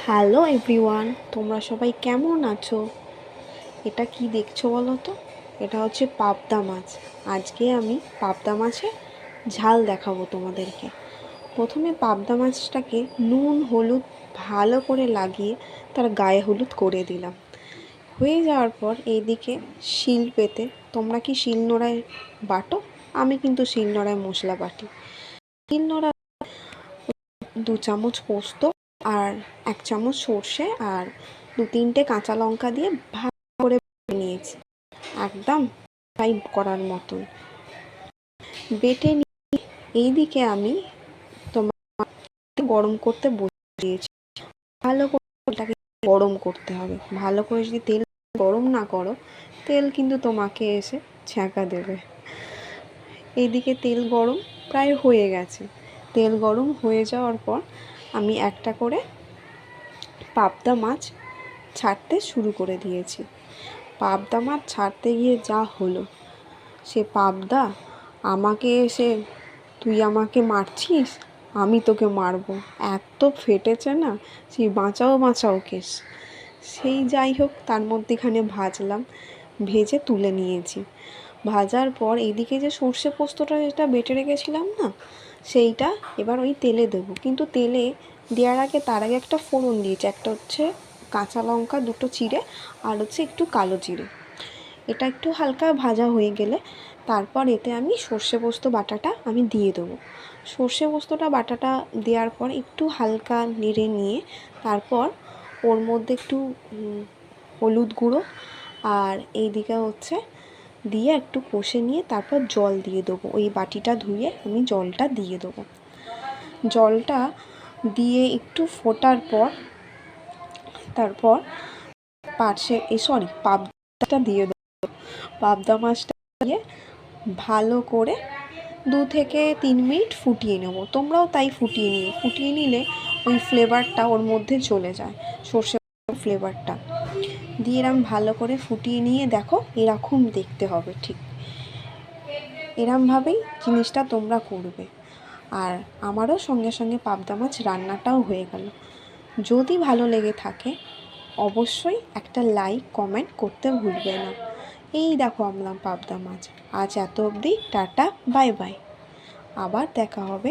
Hello everyone, তোমরা সবাই কেমন আছো? এটা কি দেখছো বলো তো? এটা হচ্ছে পাবদা মাছ। আজকে আমি পাবদা মাছের ঝাল দেখাবো তোমাদেরকে। প্রথমে পাবদা মাছটাকে নুন হলুদ ভালো করে লাগিয়ে তার গায়ে হলুদ করে দিলাম। হয়ে যাওয়ার পর এইদিকে শিল পেতে, তোমরা কি শিলনোড়ায় বাটো? আমি কিন্তু শিলনোড়ায় মশলা বাটি। শিলনোড়া 2 চামচ পোস্ত আর 1 চামচ সর্ষে আর 2-3টে কাঁচা লঙ্কা দিয়ে ভালো করে নিয়েছি, একদম ফ্রাই করার মতন বেটে নিয়ে এইদিকে আমি তোমার গরম করতে বসিয়েছি। ভালো করে তেলটাকে গরম করতে হবে। ভালো করে যদি তেল গরম না করো, তেল কিন্তু তোমাকে এসে ছ্যাঁকা দেবে। এইদিকে তেল গরম প্রায় হয়ে গেছে। তেল গরম হয়ে যাওয়ার পর আমি একটা করে পাবদা মাছ ছাড়তে শুরু করে দিয়েছি। পাবদা মাছ ছাড়তে গিয়ে যা হলো, সে পাবদা আমাকে এসে, তুই আমাকে মারছিস, আমি তোকে মারবো, এত ফেটেছে না, সেই বাঁচাও বাঁচাও কেস। সেই যাই হোক, তার মধ্যেখানে ভাজলাম, ভেজে তুলে নিয়েছি। ভাজার পর এইদিকে যে সর্ষে পোস্তটা যেটা বেটে রেখেছিলাম না, সেইটা এবার ওই তেলে দেবো। কিন্তু তেলে দেওয়ার আগে তার আগে একটা ফোড়ন দিয়েছি। একটা হচ্ছে কাঁচা লঙ্কা 2টো চিড়ে আর হচ্ছে একটু কালো জিরে। এটা একটু হালকা ভাজা হয়ে গেলে তারপর এতে আমি সর্ষে পোস্ত বাটাটা আমি দিয়ে দেবো। সর্ষে পোস্তটা বাটাটা দেওয়ার পর একটু হালকা নেড়ে নিয়ে তারপর ওর মধ্যে একটু হলুদ গুঁড়ো আর এইদিকে হচ্ছে দিয়ে একটু কষে নিয়ে তারপর জল দিয়ে দেবো। ওই বাটিটা ধুয়ে আমি জলটা দিয়ে দেবো। জলটা দিয়ে একটু ফোটার পর তারপর পাবদাটা দিয়ে দেবো। পাবদা মাছটা দিয়ে ভালো করে 2 থেকে 3 মিনিট ফুটিয়ে নেব। তোমরাও তাই ফুটিয়ে নিও। ফুটিয়ে নিলে ওই ফ্লেভারটা ওর মধ্যে চলে যায়, সর্ষে ফ্লেভারটা দিয়ে এরম ভালো করে ফুটিয়ে নিয়ে দেখো এরকম দেখতে হবে। ঠিক এরমভাবেই জিনিসটা তোমরা করবে। আর আমারও সঙ্গে সঙ্গে পাবদা মাছ রান্নাটাও হয়ে গেল। যদি ভালো লেগে থাকে অবশ্যই একটা লাইক কমেন্ট করতে ভুলবে না। এই দেখো আমলাম পাবদা মাছ। আজ এত অবধি, টাটা, বাই বাই। আবার দেখা হবে